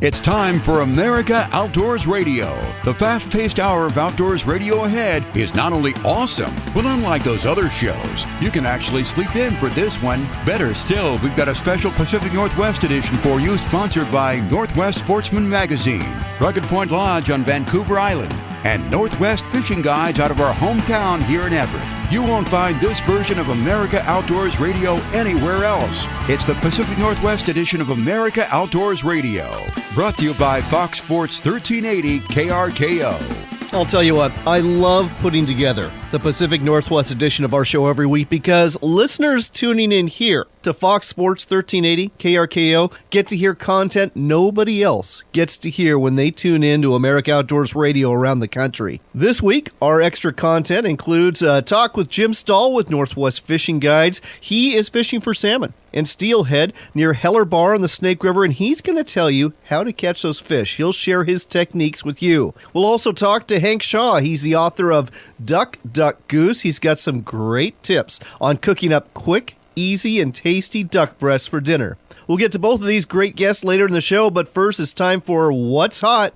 It's time for America Outdoors Radio. The fast-paced hour of outdoors radio ahead is not only awesome, but unlike those other shows, you can actually sleep in for this one. Better still, we've got a special Pacific Northwest edition for you, sponsored by Northwest Sportsman Magazine, Rugged Point Lodge on Vancouver Island, and Northwest Fishing Guides out of our hometown here in Everett. You won't find this version of America Outdoors Radio anywhere else. It's the Pacific Northwest edition of America Outdoors Radio. Brought to you by Fox Sports 1380 KRKO. I'll tell you what, I love putting together the Pacific Northwest edition of our show every week because listeners tuning in here to Fox Sports 1380 KRKO get to hear content nobody else gets to hear when they tune in to America Outdoors Radio around the country. This week, our extra content includes a talk with Jim Stahl with Northwest Fishing Guides. He is fishing for salmon and steelhead near Heller Bar on the Snake River, and he's going to tell you how to catch those fish. He'll share his techniques with you. We'll also talk to Hank Shaw. He's the author of Duck, Duck, Goose. He's got some great tips on cooking up quick, easy, and tasty duck breasts for dinner. We'll get to both of these great guests later in the show, but first it's time for What's Hot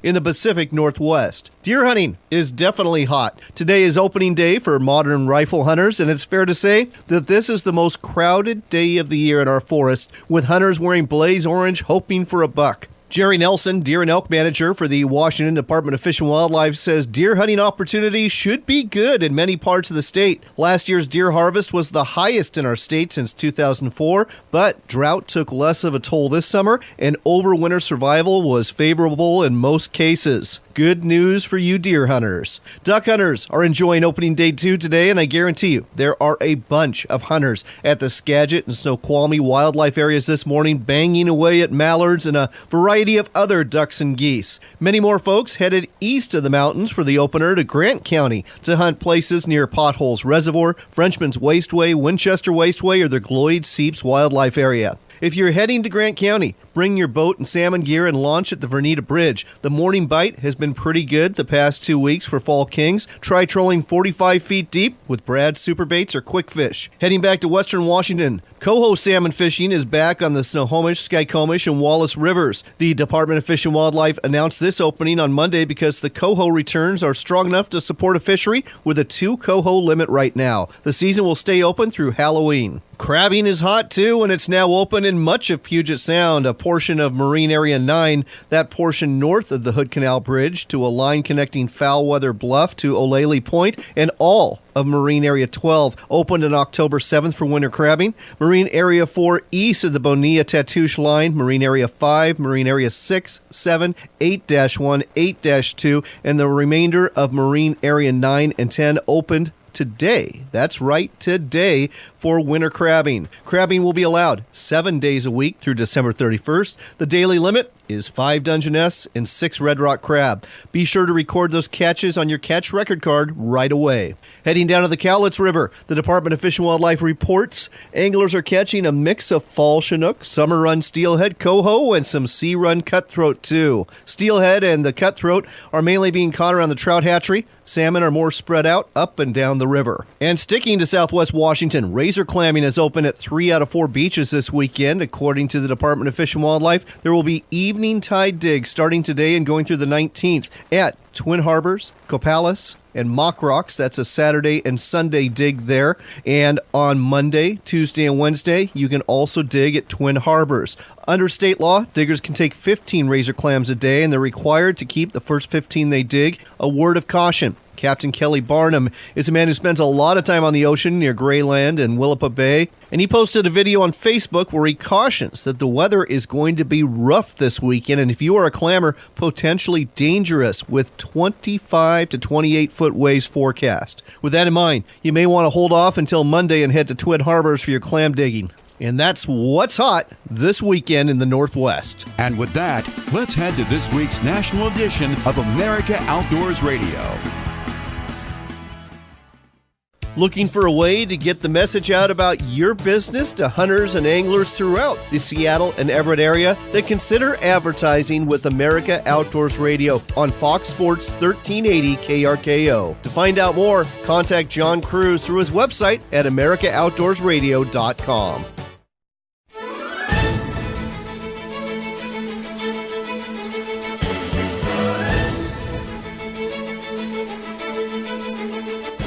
in the Pacific Northwest. Deer hunting is definitely hot. Today is opening day for modern rifle hunters, and it's fair to say that this is the most crowded day of the year in our forest, with hunters wearing blaze orange hoping for a buck. Jerry Nelson, deer and elk manager for the Washington Department of Fish and Wildlife, says deer hunting opportunities should be good in many parts of the state. Last year's deer harvest was the highest in our state since 2004, but drought took less of a toll this summer, and overwinter survival was favorable in most cases. Good news for you deer hunters. Duck hunters are enjoying opening day 2 today, and I guarantee you there are a bunch of hunters at the Skagit and Snoqualmie wildlife areas this morning banging away at mallards and a variety of other ducks and geese. Many more folks headed east of the mountains for the opener to Grant County to hunt places near Potholes Reservoir, Frenchman's Wasteway, Winchester Wasteway, or the Gloyd Seeps wildlife area. If you're heading to Grant County, bring your boat and salmon gear and launch at the Vernita Bridge. The morning bite has been pretty good the past 2 weeks for fall kings. Try trolling 45 feet deep with Brad's Superbaits or Quick Fish. Heading back to western Washington, coho salmon fishing is back on the Snohomish, Skykomish, and Wallace Rivers. The Department of Fish and Wildlife announced this opening on Monday because the coho returns are strong enough to support a fishery with a 2 coho limit right now. The season will stay open through Halloween. Crabbing is hot too, and it's now open in much of Puget Sound, a portion of Marine Area 9, that portion north of the Hood Canal Bridge to a line connecting Foulweather Bluff to Olaley Point, and all of Marine Area 12 opened on October 7th for winter crabbing. Marine Area 4 east of the Bonilla-Tatoosh line, Marine Area 5, Marine Area 6, 7, 8-1, 8-2, and the remainder of Marine Area 9 and 10 opened today. That's right, today for winter crabbing. Crabbing will be allowed 7 days a week through December 31st. The daily limit is 5 Dungeness and 6 Red Rock crab. Be sure to record those catches on your catch record card right away. Heading down to the Cowlitz River, the Department of Fish and Wildlife reports anglers are catching a mix of fall chinook, summer run steelhead, coho, and some sea run cutthroat too. Steelhead and the cutthroat are mainly being caught around the trout hatchery. Salmon are more spread out up and down the river. And sticking to southwest Washington, razor clamming is open at 3 out of 4 beaches this weekend. According to the Department of Fish and Wildlife, there will be evening tide digs starting today and going through the 19th at Twin Harbors, Copalis, and Mock Rocks. That's a Saturday and Sunday dig there. And on Monday, Tuesday, and Wednesday, you can also dig at Twin Harbors. Under state law, diggers can take 15 razor clams a day, and they're required to keep the first 15 they dig. A word of caution. Captain Kelly Barnum is a man who spends a lot of time on the ocean near Grayland and Willapa Bay, and he posted a video on Facebook where he cautions that the weather is going to be rough this weekend, and if you are a clammer, potentially dangerous with 25 to 28 foot waves forecast. With that in mind, you may want to hold off until Monday and head to Twin Harbors for your clam digging. And that's what's hot this weekend in the Northwest. And with that, let's head to this week's national edition of America Outdoors Radio. Looking for a way to get the message out about your business to hunters and anglers throughout the Seattle and Everett area? Then consider advertising with America Outdoors Radio on Fox Sports 1380 KRKO. To find out more, contact John Cruz through his website at americaoutdoorsradio.com.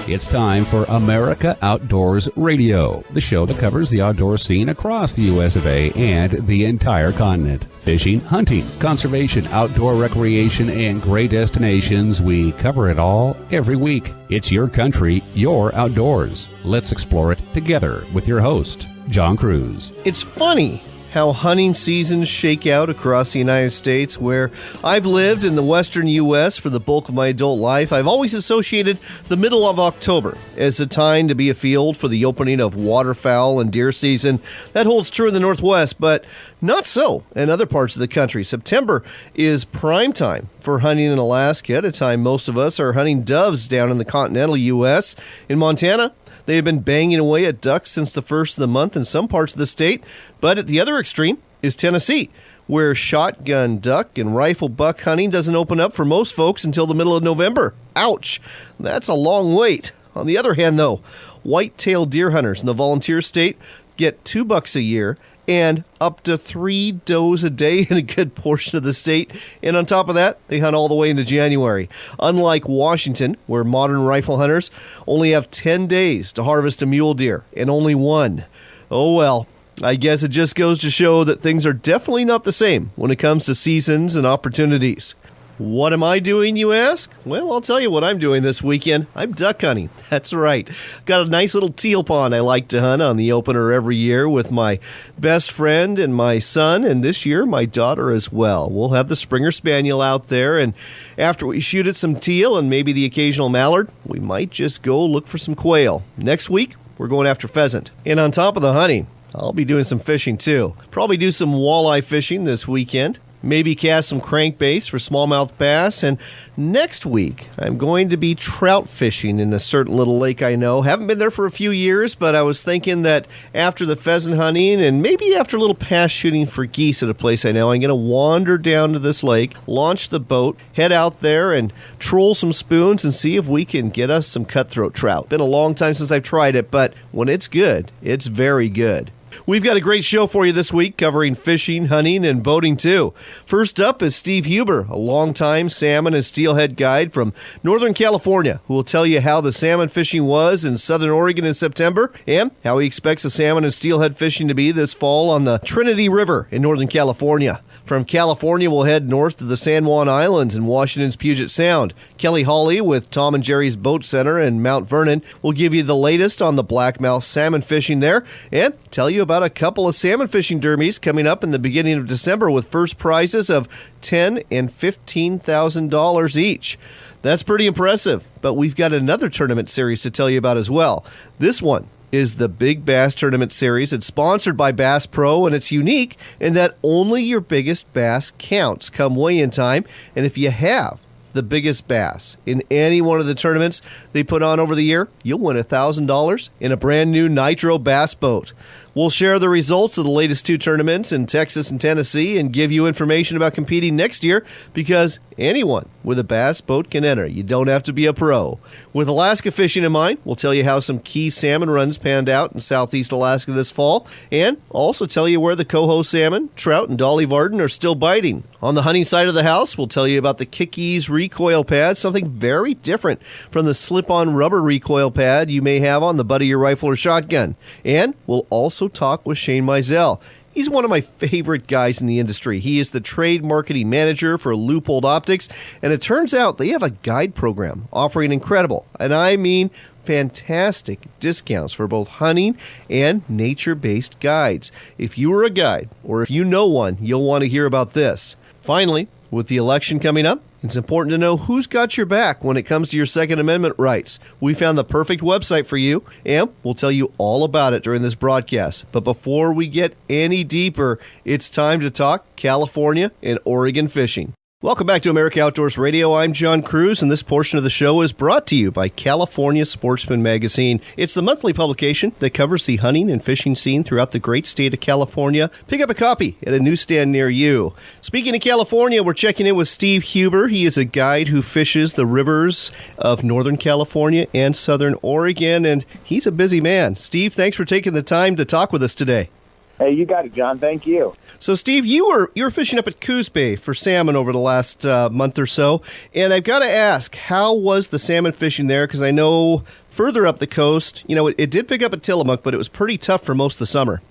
It's time for America Outdoors Radio, the show that covers the outdoor scene across the U.S. of A. and the entire continent. Fishing, hunting, conservation, outdoor recreation, and great destinations. We cover it all every week. It's your country, your outdoors. Let's explore it together with your host, John Cruz. It's funny how hunting seasons shake out across the United States. Where I've lived in the western U.S. for the bulk of my adult life, I've always associated the middle of October as a time to be afield for the opening of waterfowl and deer season. That holds true in the Northwest, but not so in other parts of the country. September is prime time for hunting in Alaska, at a time most of us are hunting doves down in the continental U.S. In Montana, they have been banging away at ducks since the first of the month in some parts of the state. But at the other extreme is Tennessee, where shotgun duck and rifle buck hunting doesn't open up for most folks until the middle of November. Ouch! That's a long wait. On the other hand, though, white-tailed deer hunters in the volunteer state get $2 a year and up to 3 does a day in a good portion of the state. And on top of that, they hunt all the way into January. Unlike Washington, where modern rifle hunters only have 10 days to harvest a mule deer and only 1. Oh well, I guess it just goes to show that things are definitely not the same when it comes to seasons and opportunities. What am I doing, you ask? Well, I'll tell you what I'm doing this weekend. I'm duck hunting. That's right. Got a nice little teal pond I like to hunt on the opener every year with my best friend and my son, and this year my daughter as well. We'll have the Springer Spaniel out there, and after we shoot at some teal and maybe the occasional mallard, we might just go look for some quail. Next week, we're going after pheasant. And on top of the hunting, I'll be doing some fishing too. Probably do some walleye fishing this weekend. Maybe cast some crankbaits for smallmouth bass. And next week, I'm going to be trout fishing in a certain little lake I know. Haven't been there for a few years, but I was thinking that after the pheasant hunting and maybe after a little pass shooting for geese at a place I know, I'm going to wander down to this lake, launch the boat, head out there and troll some spoons and see if we can get us some cutthroat trout. Been a long time since I've tried it, but when it's good, it's very good. We've got a great show for you this week, covering fishing, hunting, and boating too. First up is Steve Huber, a longtime salmon and steelhead guide from Northern California, who will tell you how the salmon fishing was in Southern Oregon in September and how he expects the salmon and steelhead fishing to be this fall on the Trinity River in Northern California. From California, we'll head north to the San Juan Islands in Washington's Puget Sound. Kelly Hawley with Tom and Jerry's Boat Center in Mount Vernon will give you the latest on the blackmouth salmon fishing there and tell you about a couple of salmon fishing derbies coming up in the beginning of December with first prizes of $10,000 and $15,000 each. That's pretty impressive, but we've got another tournament series to tell you about as well. This one is the Big Bass Tournament Series. It's sponsored by Bass Pro, and it's unique in that only your biggest bass counts come weigh-in time. And if you have the biggest bass in any one of the tournaments they put on over the year, you'll win $1,000 in a brand new Nitro Bass boat. We'll share the results of the latest 2 tournaments in Texas and Tennessee and give you information about competing next year, because anyone with a bass boat can enter. You don't have to be a pro. With Alaska fishing in mind, we'll tell you how some key salmon runs panned out in southeast Alaska this fall, and also tell you where the coho salmon, trout, and Dolly Varden are still biting. On the hunting side of the house, we'll tell you about the Kick-Ease recoil pad, something very different from the slip-on rubber recoil pad you may have on the butt of your rifle or shotgun. And we'll also talk with Shane Mizell. He's one of my favorite guys in the industry. He is the trade marketing manager for Loophole Optics, and it turns out they have a guide program offering incredible, and I mean fantastic, discounts for both hunting and nature-based guides. If you are a guide, or if you know one, you'll want to hear about this. Finally, with the election coming up, it's important to know who's got your back when it comes to your Second Amendment rights. We found the perfect website for you, and we'll tell you all about it during this broadcast. But before we get any deeper, it's time to talk California and Oregon fishing. Welcome back to America Outdoors Radio. I'm John Cruz, and this portion of the show is brought to you by California Sportsman Magazine. It's the monthly publication that covers the hunting and fishing scene throughout the great state of California. Pick up a copy at a newsstand near you. Speaking of California, we're checking in with Steve Huber. He is a guide who fishes the rivers of Northern California and Southern Oregon, and he's a busy man. Steve, thanks for taking the time to talk with us today. Hey, you got it, John. Thank you. So, Steve, you were fishing up at Coos Bay for salmon over the last month or so, and I've got to ask, how was the salmon fishing there? Because I know further up the coast, it did pick up at Tillamook, but it was pretty tough for most of the summer.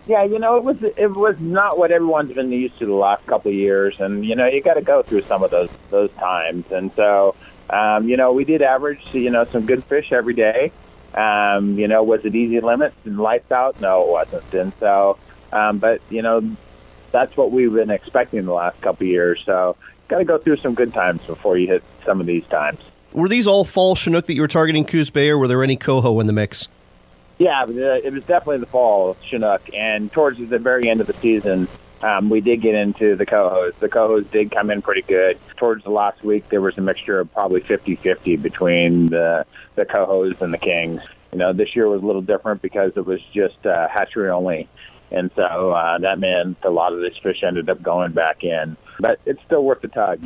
Yeah, it was not what everyone's been used to the last couple of years, and you got to go through some of those times. And so, we did average some good fish every day. Was it easy limits and lights out? No, it wasn't. And so, but that's what we've been expecting the last couple of years. So, got to go through some good times before you hit some of these times. Were these all fall Chinook that you were targeting Coos Bay, or were there any coho in the mix? Yeah, it was definitely the fall Chinook, and towards the very end of the season, we did get into the cohos. The cohos did come in pretty good. Towards the last week, there was a mixture of probably 50-50 between the cohos and the kings. This year was a little different because it was just hatchery only, and so that meant a lot of this fish ended up going back in. But it's still worth the tug,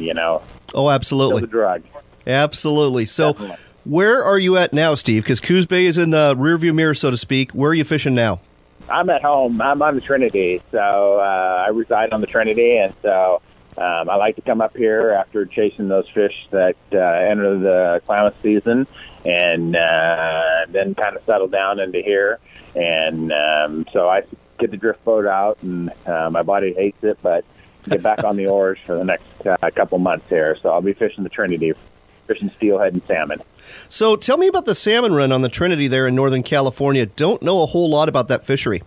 Oh, absolutely. Still the drug. Absolutely. So. Definitely. Where are you at now, Steve? Because Coos Bay is in the rearview mirror, so to speak. Where are you fishing now? I'm at home. I'm on the Trinity, so I reside on the Trinity, and so I like to come up here after chasing those fish that enter the Klamath season, and then kind of settle down into here. And so I get the drift boat out, and my body hates it, but get back on the oars for the next couple months here. So I'll be fishing the Trinity, fishing steelhead and salmon. So tell me about the salmon run on the Trinity there in Northern California. Don't know a whole lot about that fishery.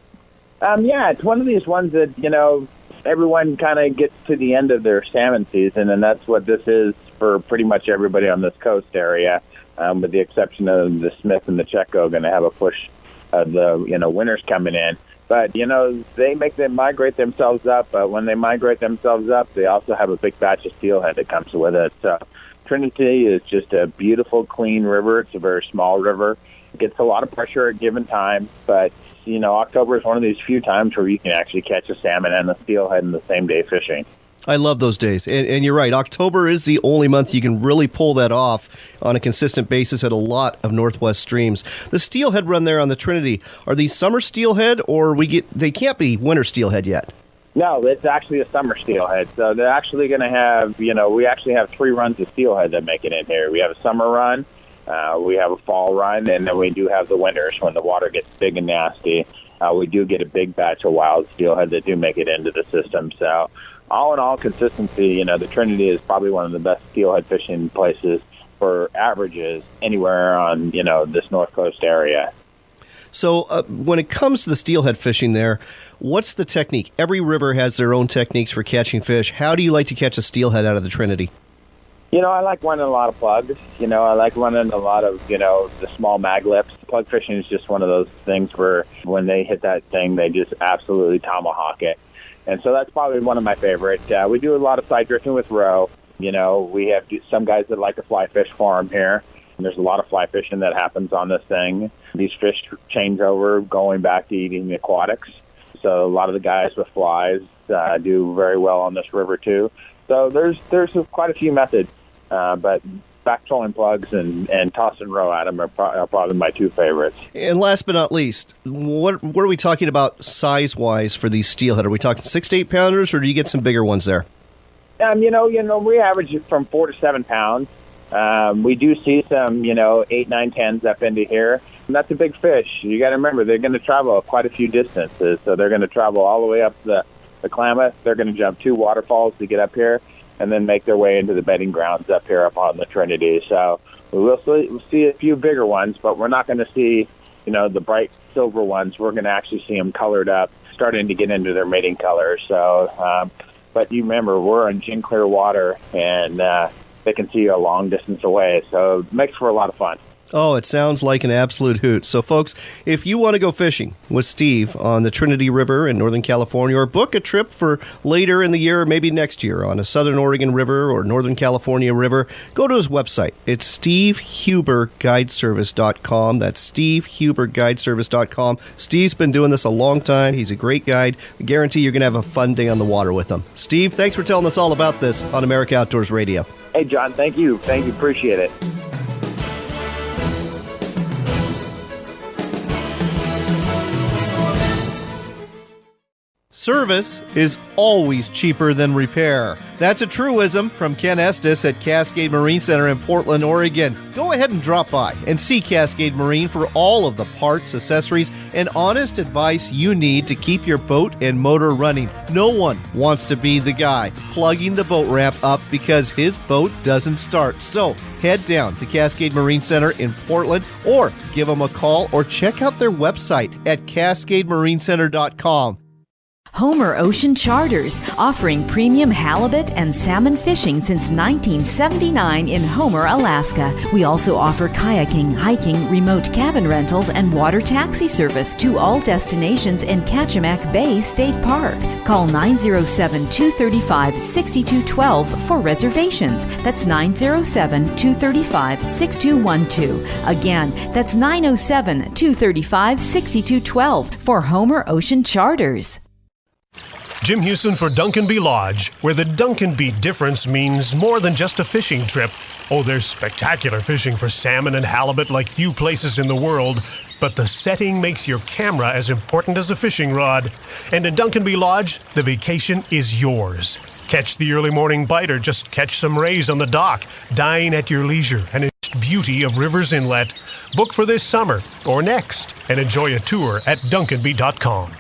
Yeah, it's one of these ones that, everyone kind of gets to the end of their salmon season, and that's what this is for pretty much everybody on this coast area, with the exception of the Smith and the Checo going to have a push of the, winters coming in. But, they migrate themselves up, but when they migrate themselves up, they also have a big batch of steelhead that comes with it. So Trinity is just a beautiful, clean river. It's a very small river. It gets a lot of pressure at given times, but, October is one of these few times where you can actually catch a salmon and a steelhead in the same day fishing. I love those days. And you're right. October is the only month you can really pull that off on a consistent basis at a lot of Northwest streams. The steelhead run there on the Trinity, are these summer steelhead, or they can't be winter steelhead yet? No, it's actually a summer steelhead. So they're actually going to have, we actually have 3 runs of steelhead that make it in here. We have a summer run, we have a fall run, and then we do have the winters when the water gets big and nasty. We do get a big batch of wild steelhead that do make it into the system. So all in all, consistency, the Trinity is probably one of the best steelhead fishing places for averages anywhere on, this North Coast area. So when it comes to the steelhead fishing there, what's the technique? Every river has their own techniques for catching fish. How do you like to catch a steelhead out of the Trinity? I like running a lot of plugs. I like running a lot of, the small mag lips. Plug fishing is just one of those things where when they hit that thing, they just absolutely tomahawk it. And so that's probably one of my favorite. We do a lot of side drifting with roe. We have some guys that like to fly fish for them here. And there's a lot of fly fishing that happens on this thing. These fish change over going back to eating the aquatics. So a lot of the guys with flies do very well on this river too. So there's quite a few methods, but back trolling plugs and tossing roe at them are probably my 2 favorites. And last but not least, what are we talking about size-wise for these steelhead? Are we talking 6 to 8 pounders, or do you get some bigger ones there? We average it from 4 to 7 pounds. We do see some, 8, 9, 10s up into here. And that's a big fish. You got to remember, they're going to travel quite a few distances. So they're going to travel all the way up the Klamath. They're going to jump 2 waterfalls to get up here and then make their way into the bedding grounds up here up on the Trinity. So we'll see a few bigger ones, but we're not going to see, the bright silver ones. We're going to actually see them colored up, starting to get into their mating colors. So, but you remember, we're in gin clear water, and they can see you a long distance away. So it makes for a lot of fun. Oh, it sounds like an absolute hoot. So, folks, if you want to go fishing with Steve on the Trinity River in Northern California, or book a trip for later in the year, or maybe next year, on a Southern Oregon River or Northern California River, go to his website. It's stevehuberguideservice.com. That's stevehuberguideservice.com. Steve's been doing this a long time. He's a great guide. I guarantee you're going to have a fun day on the water with him. Steve, thanks for telling us all about this on America Outdoors Radio. Hey, John, thank you. Appreciate it. Service is always cheaper than repair. That's a truism from Ken Estes at Cascade Marine Center in Portland, Oregon. Go ahead and drop by and see Cascade Marine for all of the parts, accessories, and honest advice you need to keep your boat and motor running. No one wants to be the guy plugging the boat ramp up because his boat doesn't start. So head down to Cascade Marine Center in Portland or give them a call or check out their website at cascademarinecenter.com. Homer Ocean Charters, offering premium halibut and salmon fishing since 1979 in Homer, Alaska. We also offer kayaking, hiking, remote cabin rentals, and water taxi service to all destinations in Kachemak Bay State Park. Call 907-235-6212 for reservations. That's 907-235-6212. Again, that's 907-235-6212 for Homer Ocean Charters. Jim Houston for Duncan B. Lodge, where the Duncan B difference means more than just a fishing trip. Oh, there's spectacular fishing for salmon and halibut like few places in the world, but the setting makes your camera as important as a fishing rod. And in Duncan B. Lodge, the vacation is yours. Catch the early morning bite or just catch some rays on the dock. Dine at your leisure and enjoy the beauty of Rivers Inlet. Book for this summer or next and enjoy a tour at duncanb.com.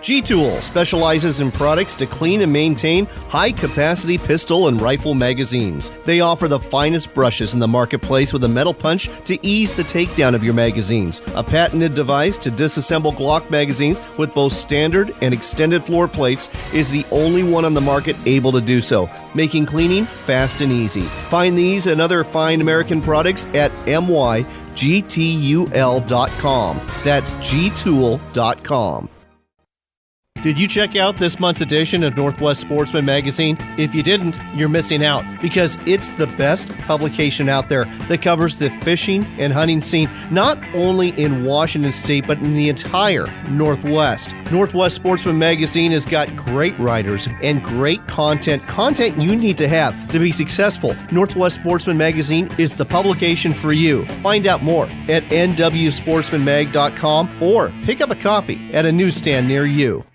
G-Tool specializes in products to clean and maintain high-capacity pistol and rifle magazines. They offer the finest brushes in the marketplace with a metal punch to ease the takedown of your magazines. A patented device to disassemble Glock magazines with both standard and extended floor plates is the only one on the market able to do so, making cleaning fast and easy. Find these and other fine American products at mygtul.com. That's gtool.com. Did you check out this month's edition of Northwest Sportsman Magazine? If you didn't, you're missing out because it's the best publication out there that covers the fishing and hunting scene, not only in Washington State, but in the entire Northwest. Northwest Sportsman Magazine has got great writers and great content you need to have to be successful. Northwest Sportsman Magazine is the publication for you. Find out more at nwsportsmanmag.com or pick up a copy at a newsstand near you.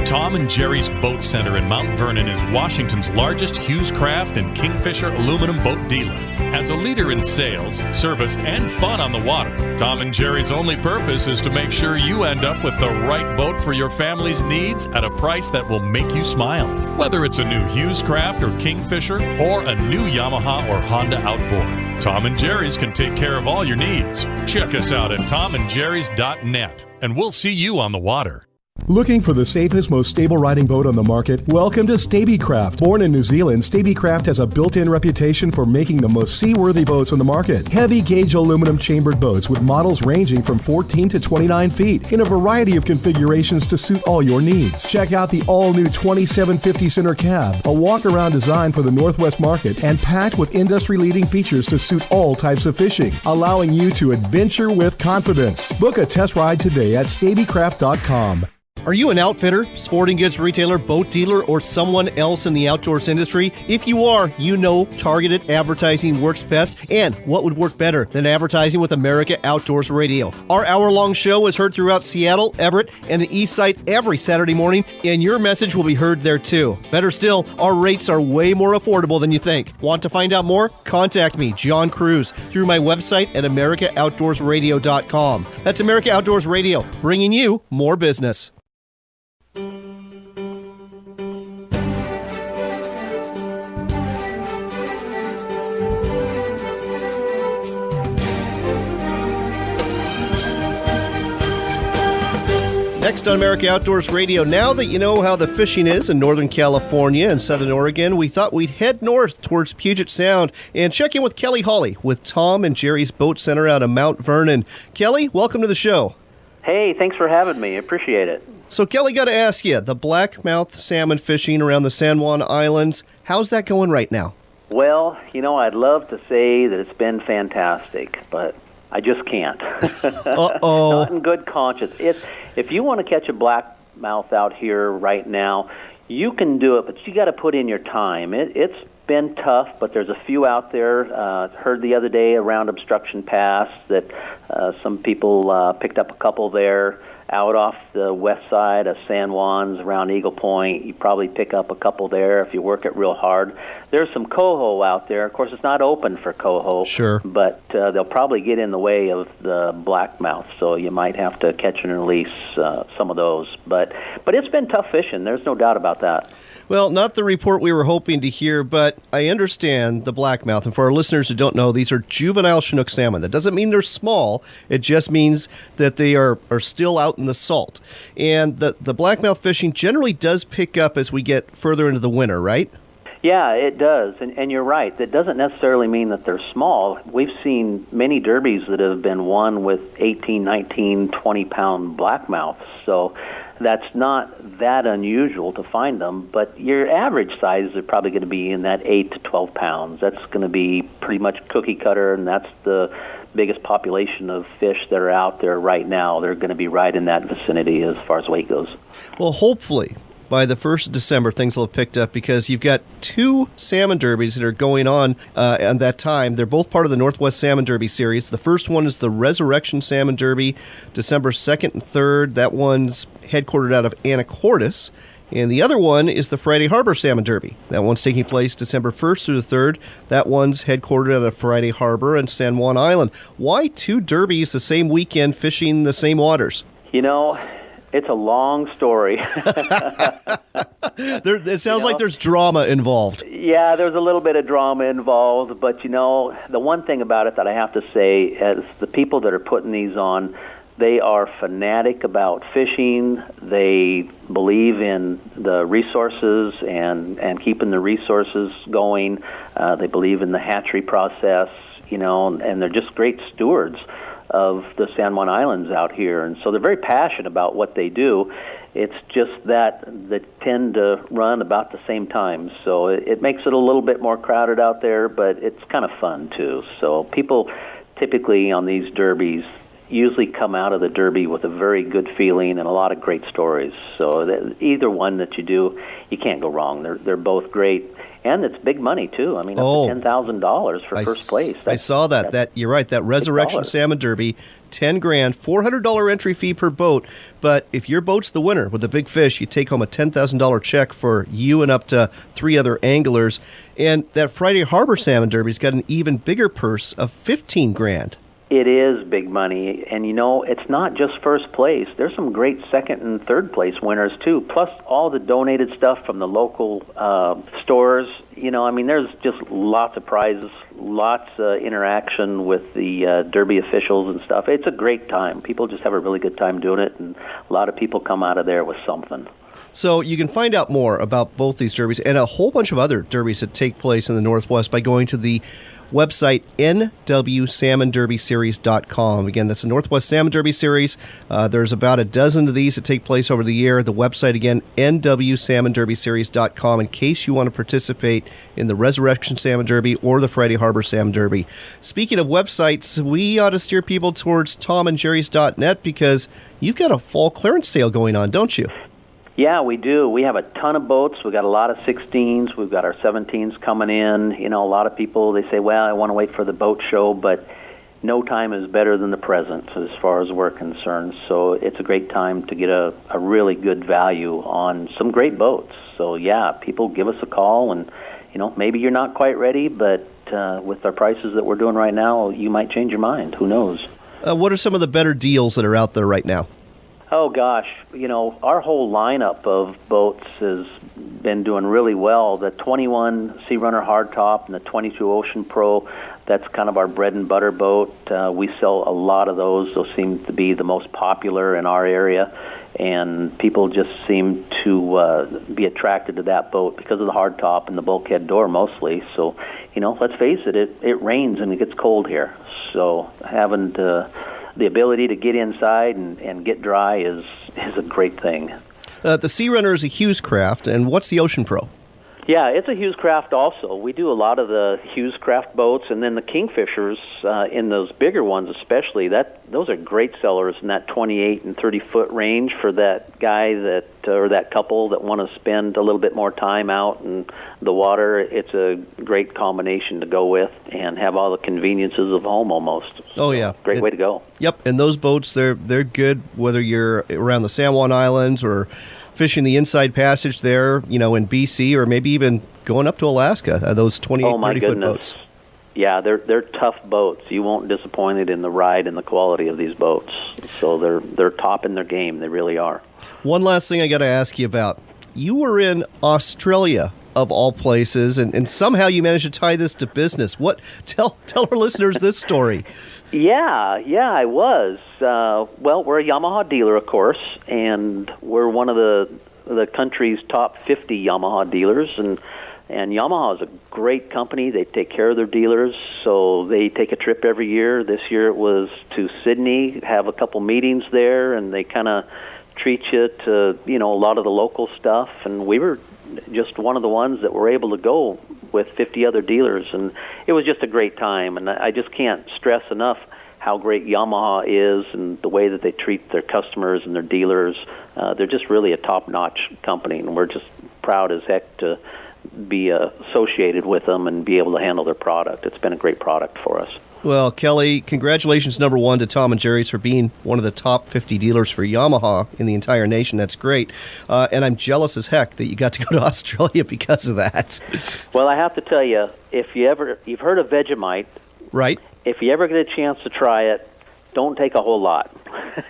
Tom and Jerry's Boat Center in Mount Vernon is Washington's largest Hughes Craft and Kingfisher aluminum boat dealer. As a leader in sales, service, and fun on the water, Tom and Jerry's only purpose is to make sure you end up with the right boat for your family's needs at a price that will make you smile. Whether it's a new Hughes Craft or Kingfisher or a new Yamaha or Honda outboard, Tom and Jerry's can take care of all your needs. Check us out at tomandjerrys.net and we'll see you on the water. Looking for the safest, most stable riding boat on the market? Welcome to Stabicraft. Born in New Zealand, Stabicraft has a built-in reputation for making the most seaworthy boats on the market. Heavy gauge aluminum chambered boats with models ranging from 14 to 29 feet in a variety of configurations to suit all your needs. Check out the all-new 2750 center cab, a walk-around design for the Northwest market and packed with industry-leading features to suit all types of fishing, allowing you to adventure with confidence. Book a test ride today at stabicraft.com. Are you an outfitter, sporting goods retailer, boat dealer, or someone else in the outdoors industry? If you are, you know targeted advertising works best, and what would work better than advertising with America Outdoors Radio? Our hour-long show is heard throughout Seattle, Everett, and the East Side every Saturday morning, and your message will be heard there too. Better still, our rates are way more affordable than you think. Want to find out more? Contact me, John Cruz, through my website at AmericaOutdoorsRadio.com. That's America Outdoors Radio, bringing you more business. Next on America Outdoors Radio, now that you know how the fishing is in Northern California and Southern Oregon, we thought we'd head north towards Puget Sound and check in with Kelly Hawley with Tom and Jerry's Boat Center out of Mount Vernon. Kelly, welcome to the show. Hey, thanks for having me. Appreciate it. So, Kelly, got to ask you, the blackmouth salmon fishing around the San Juan Islands, how's that going right now? Well, I'd love to say that it's been fantastic, but I just can't. Uh-oh. Not in good conscience. If you want to catch a blackmouth out here right now, you can do it, but you got to put in your time. It's been tough, but there's a few out there. Heard the other day around Obstruction Pass that some people picked up a couple there out off the west side of San Juan's around Eagle Point. You probably pick up a couple there if you work it real hard. There's some coho out there. Of course, it's not open for coho. Sure. But they'll probably get in the way of the blackmouth, so you might have to catch and release some of those. But it's been tough fishing. There's no doubt about that. Well, not the report we were hoping to hear, but I understand the blackmouth. And for our listeners who don't know, these are juvenile Chinook salmon. That doesn't mean they're small. It just means that they are still out in the salt. And the blackmouth fishing generally does pick up as we get further into the winter, right? Yeah, it does. And you're right. That doesn't necessarily mean that they're small. We've seen many derbies that have been won with 18, 19, 20-pound blackmouths. So that's not that unusual to find them. But your average size is probably going to be in that 8 to 12 pounds. That's going to be pretty much cookie cutter, and that's the biggest population of fish that are out there right now. They're going to be right in that vicinity as far as weight goes. Well, hopefully by the 1st of December, things will have picked up because you've got 2 salmon derbies that are going on at that time. They're both part of the Northwest Salmon Derby series. The first one is the Resurrection Salmon Derby, December 2nd and 3rd. That one's headquartered out of Anacortes. And the other one is the Friday Harbor Salmon Derby. That one's taking place December 1st through the 3rd. That one's headquartered out of Friday Harbor and San Juan Island. Why 2 derbies the same weekend fishing the same waters? You know, it's a long story. It sounds like there's drama involved. Yeah, there's a little bit of drama involved, but the one thing about it that I have to say is the people that are putting these on, they are fanatic about fishing. They believe in the resources and keeping the resources going. They believe in the hatchery process, and they're just great stewards of the San Juan Islands out here. And so they're very passionate about what they do. It's just that they tend to run about the same time. So it makes it a little bit more crowded out there, but it's kind of fun too. So people typically on these derbies usually come out of the derby with a very good feeling and a lot of great stories. So either one that you do, you can't go wrong. They're both great. And it's big money, too. I mean, up to $10,000 for first place. I saw that. You're right. That Resurrection Salmon Derby, $10,000, $400 entry fee per boat. But if your boat's the winner with the big fish, you take home a $10,000 check for you and up to 3 other anglers. And that Friday Harbor Salmon Derby's got an even bigger purse of $15,000. It is big money, and it's not just first place. There's some great second and third place winners too, plus all the donated stuff from the local stores. There's just lots of prizes, lots of interaction with the Derby officials and stuff. It's a great time. People just have a really good time doing it, and a lot of people come out of there with something. So you can find out more about both these derbies and a whole bunch of other derbies that take place in the Northwest by going to the website nwsalmonderbyseries.com. Again, that's the Northwest Salmon Derby Series. There's about a dozen of these that take place over the year. The website, again, nwsalmonderbyseries.com, in case you want to participate in the Resurrection Salmon Derby or the Friday Harbor Salmon Derby. Speaking of websites, we ought to steer people towards tomandjerrys.net because you've got a fall clearance sale going on, don't you? Yeah, we do. We have a ton of boats. We've got a lot of 16s. We've got our 17s coming in. A lot of people, they say, well, I want to wait for the boat show, but no time is better than the present as far as we're concerned. So it's a great time to get a really good value on some great boats. So, yeah, people give us a call, and, maybe you're not quite ready, but with our prices that we're doing right now, you might change your mind. Who knows? What are some of the better deals that are out there right now? Oh, gosh. Our whole lineup of boats has been doing really well. The 21 Sea Runner Hardtop and the 22 Ocean Pro, that's kind of our bread and butter boat. We sell a lot of those. Those seem to be the most popular in our area, and people just seem to be attracted to that boat because of the hardtop and the bulkhead door mostly. So, let's face it, it rains and it gets cold here. So having the ability to get inside and get dry is a great thing. The Sea Runner is a Hughes craft, and what's the Ocean Pro? Yeah, it's a Hughes Craft also. We do a lot of the Hughes Craft boats, and then the Kingfishers, in those bigger ones especially, those are great sellers in that 28 and 30-foot range for that guy or that couple that want to spend a little bit more time out in the water. It's a great combination to go with and have all the conveniences of home almost. Oh, yeah. Great way to go. Yep, and those boats, they're good whether you're around the San Juan Islands or fishing the Inside Passage there, in BC, or maybe even going up to Alaska, those 28, 30-foot boats. Yeah, they're tough boats. You won't be disappointed in the ride and the quality of these boats. So they're top in their game. They really are. One last thing I got to ask you about. You were in Australia, of all places, and somehow you managed to tie this to business. Tell our listeners this story. Yeah, I was. Well, we're a Yamaha dealer, of course, and we're one of the country's top 50 Yamaha dealers, and Yamaha is a great company. They take care of their dealers, so they take a trip every year. This year it was to Sydney, have a couple meetings there, and they kind of treat you to, a lot of the local stuff, and we were just one of the ones that were able to go with 50 other dealers, and it was just a great time. And I just can't stress enough how great Yamaha is and the way that they treat their customers and their dealers. They're just really a top-notch company, and we're just proud as heck to be associated with them and be able to handle their product. It's been a great product for us. Well, Kelly, congratulations, number one, to Tom and Jerry's for being one of the top 50 dealers for Yamaha in the entire nation. That's great. And I'm jealous as heck that you got to go to Australia because of that. Well, I have to tell you, if you've heard of Vegemite, right? If you ever get a chance to try it, don't take a whole lot.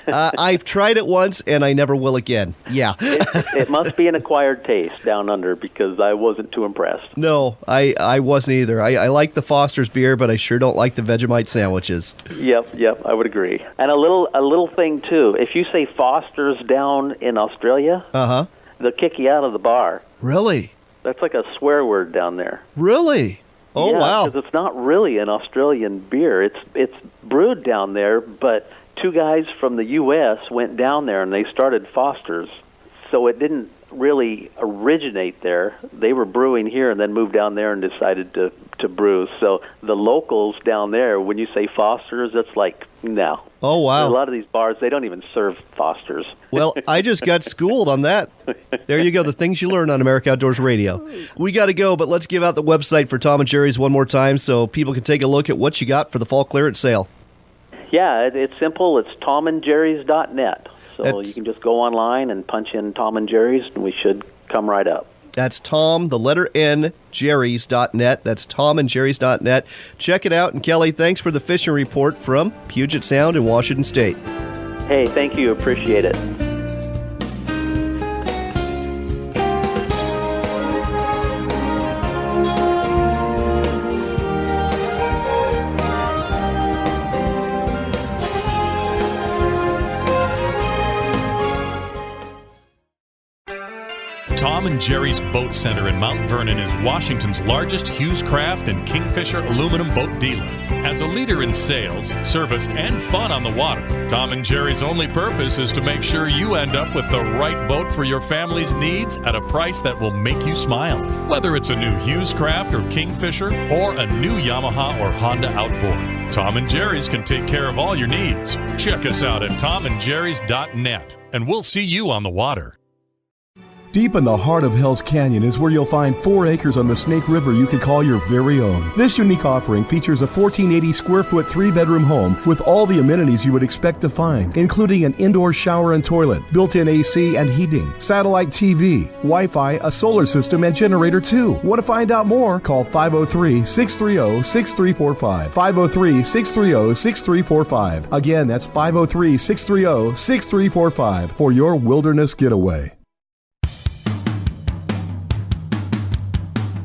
I've tried it once, and I never will again. Yeah. It must be an acquired taste down under, because I wasn't too impressed. No, I wasn't either. I like the Foster's beer, but I sure don't like the Vegemite sandwiches. Yep, I would agree. And a little thing, too. If you say Foster's down in Australia, they'll kick you out of the bar. Really? That's like a swear word down there. Really? Oh, yeah, wow. Because it's not really an Australian beer. It's brewed down there, but two guys from the U.S. went down there and they started Foster's. So it didn't really originate there. They were brewing here and then moved down there and decided to brew. So the locals down there, when you say Foster's, it's like, no. Oh, wow. A lot of these bars, they don't even serve Foster's. Well, I just got schooled on that. There you go, the things you learn on America Outdoors Radio. We got to go, but let's give out the website for Tom and Jerry's one more time so people can take a look at what you got for the fall clearance sale. Yeah, it's simple. It's tomandjerrys.net. So you can just go online and punch in Tom and Jerry's, and we should come right up. That's Tom, the letter N, Jerry's.net. That's tomandjerrys.net. Check it out. And Kelly, thanks for the fishing report from Puget Sound in Washington State. Hey, thank you. Appreciate it. Tom and Jerry's Boat Center in Mount Vernon is Washington's largest Hughes Craft and Kingfisher aluminum boat dealer. As a leader in sales, service, and fun on the water, Tom and Jerry's only purpose is to make sure you end up with the right boat for your family's needs at a price that will make you smile. Whether it's a new Hughes Craft or Kingfisher or a new Yamaha or Honda outboard, Tom and Jerry's can take care of all your needs. Check us out at tomandjerrys.net, and we'll see you on the water. Deep in the heart of Hell's Canyon is where you'll find 4 acres on the Snake River you could call your very own. This unique offering features a 1,480 square foot 3-bedroom home with all the amenities you would expect to find, including an indoor shower and toilet, built-in AC and heating, satellite TV, Wi-Fi, a solar system, and generator too. Want to find out more? Call 503-630-6345. 503-630-6345. Again, that's 503-630-6345 for your wilderness getaway.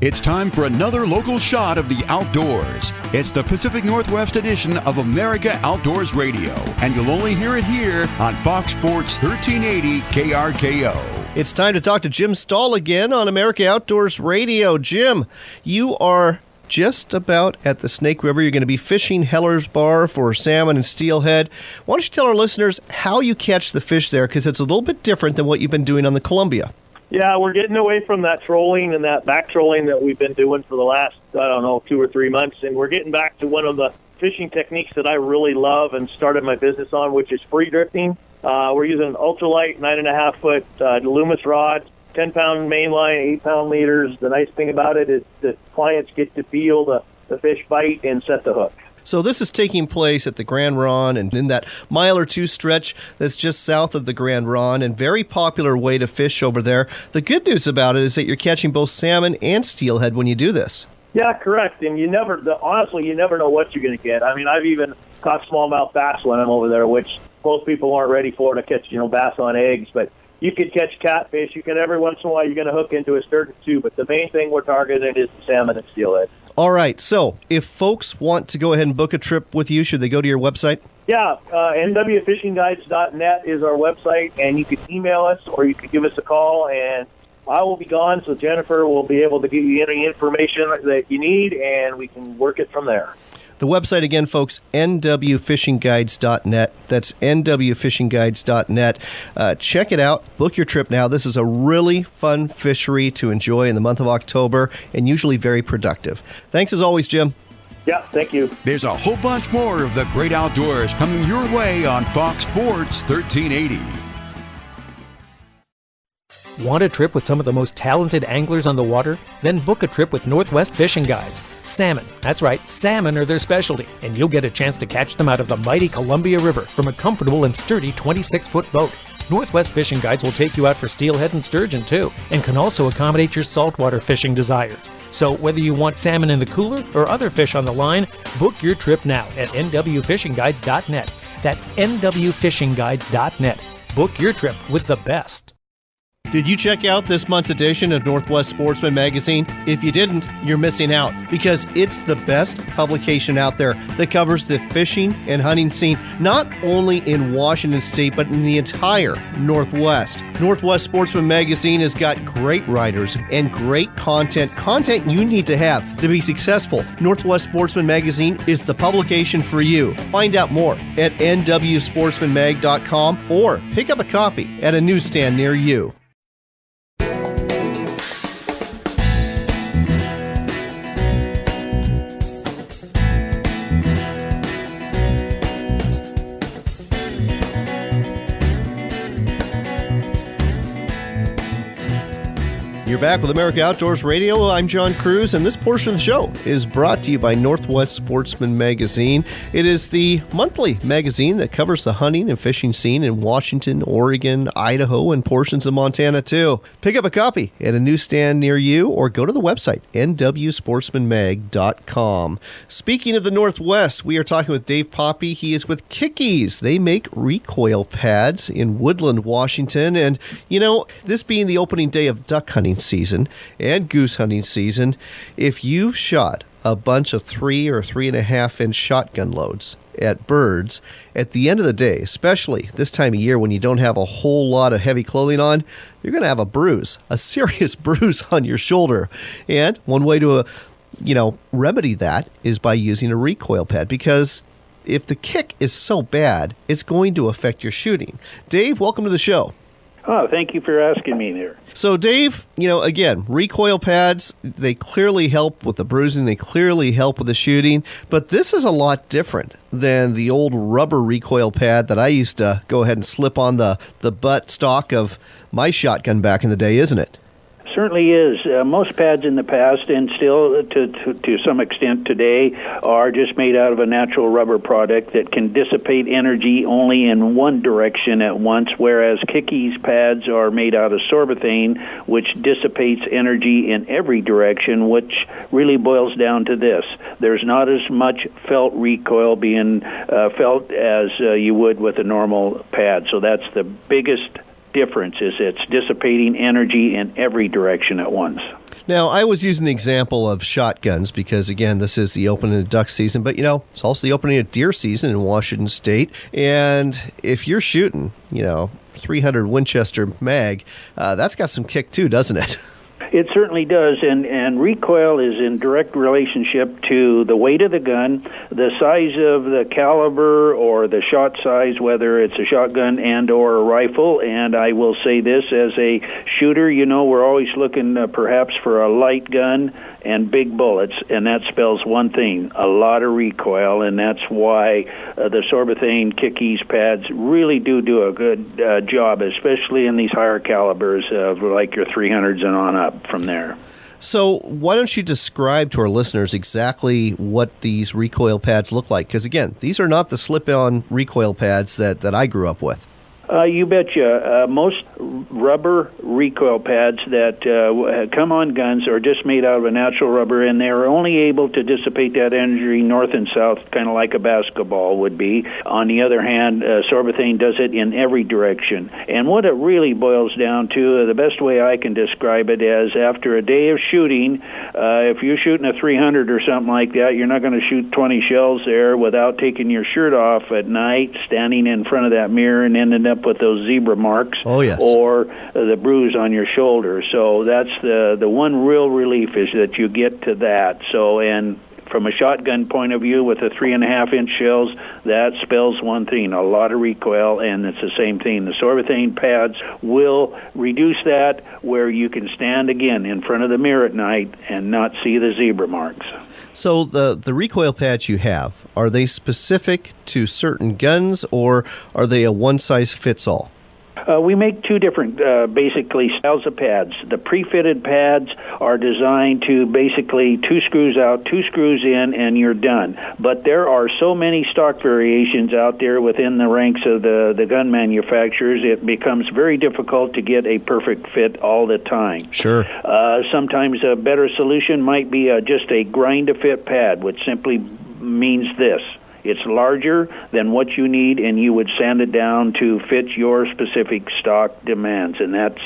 It's time for another local shot of the outdoors. It's the Pacific Northwest edition of America Outdoors Radio, and you'll only hear it here on Fox Sports 1380 KRKO. It's time to talk to Jim Stahl again on America Outdoors Radio. Jim, you are just about at the Snake River. You're going to be fishing Heller's Bar for salmon and steelhead. Why don't you tell our listeners how you catch the fish there, because it's a little bit different than what you've been doing on the Columbia. Yeah, we're getting away from that trolling and that back trolling that we've been doing for the last, 2 or 3 months, and we're getting back to one of the fishing techniques that I really love and started my business on, which is free drifting. We're using an ultralight 9.5-foot Loomis rod, 10-pound mainline, 8-pound leaders. The nice thing about it is the clients get to feel the fish bite and set the hook. So this is taking place at the Grand Ronde and in that mile or two stretch that's just south of the Grand Ronde, and very popular way to fish over there. The good news about it is that you're catching both salmon and steelhead when you do this. Yeah, correct. And honestly, you never know what you're going to get. I mean, I've even caught smallmouth bass when I'm over there, which most people aren't ready for to catch, bass on eggs. But you could catch catfish. You can every once in a while you're going to hook into a sturgeon too. But the main thing we're targeting is the salmon and steelhead. All right. So if folks want to go ahead and book a trip with you, should they go to your website? Yeah, nwfishingguides.net is our website, and you can email us or you can give us a call, and I will be gone, so Jennifer will be able to give you any information that you need, and we can work it from there. The website again, folks, nwfishingguides.net. That's nwfishingguides.net. Check it out. Book your trip now. This is a really fun fishery to enjoy in the month of October and usually very productive. Thanks as always, Jim. Yeah, thank you. There's a whole bunch more of the great outdoors coming your way on Fox Sports 1380. Want a trip with some of the most talented anglers on the water? Then book a trip with Northwest Fishing Guides. Salmon. That's right, salmon are their specialty, and you'll get a chance to catch them out of the mighty Columbia River from a comfortable and sturdy 26-foot boat. Northwest Fishing Guides will take you out for steelhead and sturgeon too, and can also accommodate your saltwater fishing desires. So whether you want salmon in the cooler or other fish on the line, book your trip now at nwfishingguides.net. That's nwfishingguides.net. Book your trip with the best. Did you check out this month's edition of Northwest Sportsman Magazine? If you didn't, you're missing out, because it's the best publication out there that covers the fishing and hunting scene, not only in Washington State, but in the entire Northwest. Northwest Sportsman Magazine has got great writers and great content you need to have to be successful. Northwest Sportsman Magazine is the publication for you. Find out more at nwsportsmanmag.com or pick up a copy at a newsstand near you. You're back with America Outdoors Radio. I'm John Cruz, and this portion of the show is brought to you by Northwest Sportsman Magazine. It is the monthly magazine that covers the hunting and fishing scene in Washington, Oregon, Idaho, and portions of Montana, too. Pick up a copy at a newsstand near you or go to the website, nwsportsmanmag.com. Speaking of the Northwest, we are talking with Dave Poppe. He is with Kickies. They make recoil pads in Woodland, Washington. And, this being the opening day of duck hunting season and goose hunting season, if you've shot a bunch of 3 or 3.5 inch shotgun loads at birds, at the end of the day, especially this time of year when you don't have a whole lot of heavy clothing on, you're going to have a serious bruise on your shoulder. And one way to remedy that is by using a recoil pad, because if the kick is so bad, it's going to affect your shooting. Dave, welcome to the show. Oh, thank you for asking me there. So, Dave, again, recoil pads, they clearly help with the bruising. They clearly help with the shooting. But this is a lot different than the old rubber recoil pad that I used to go ahead and slip on the butt stock of my shotgun back in the day, isn't it? Certainly is. Most pads in the past, and still to some extent today, are just made out of a natural rubber product that can dissipate energy only in one direction at once, whereas Kickies pads are made out of sorbothane, which dissipates energy in every direction, which really boils down to this. There's not as much felt recoil being felt as you would with a normal pad. So that's the biggest difference, is it's dissipating energy in every direction at once. Now, I was using the example of shotguns because, again, this is the opening of duck season, but, it's also the opening of deer season in Washington State. And if you're shooting, 300 Winchester mag, that's got some kick too, doesn't it? It certainly does, and recoil is in direct relationship to the weight of the gun, the size of the caliber or the shot size, whether it's a shotgun and or a rifle. And I will say this, as a shooter, we're always looking perhaps for a light gun and big bullets, and that spells one thing, a lot of recoil, and that's why the Sorbothane kick ease pads really do a good job, especially in these higher calibers of like your 300s and on up from there. So why don't you describe to our listeners exactly what these recoil pads look like? Because, again, these are not the slip-on recoil pads that I grew up with. You betcha. Most rubber recoil pads that come on guns are just made out of a natural rubber, and they're only able to dissipate that energy north and south, kind of like a basketball would be. On the other hand, Sorbothane does it in every direction. And what it really boils down to, the best way I can describe it is after a day of shooting, if you're shooting a 300 or something like that, you're not going to shoot 20 shells there without taking your shirt off at night, standing in front of that mirror and ending up with those zebra marks or the bruise on your shoulder. So that's the one real relief is that you get to that. So, and from a shotgun point of view with the 3.5-inch shells, that spells one thing, a lot of recoil, and it's the same thing. The Sorbothane pads will reduce that where you can stand again in front of the mirror at night and not see the zebra marks. So the recoil pads you have, are they specific to certain guns, or are they a one-size-fits-all? We make two different, basically, styles of pads. The pre-fitted pads are designed to basically 2 screws out, 2 screws in, and you're done. But there are so many stock variations out there within the ranks of the gun manufacturers, it becomes very difficult to get a perfect fit all the time. Sure. Sometimes a better solution might be just a grind-to-fit pad, which simply means this. It's larger than what you need, and you would sand it down to fit your specific stock demands, and that's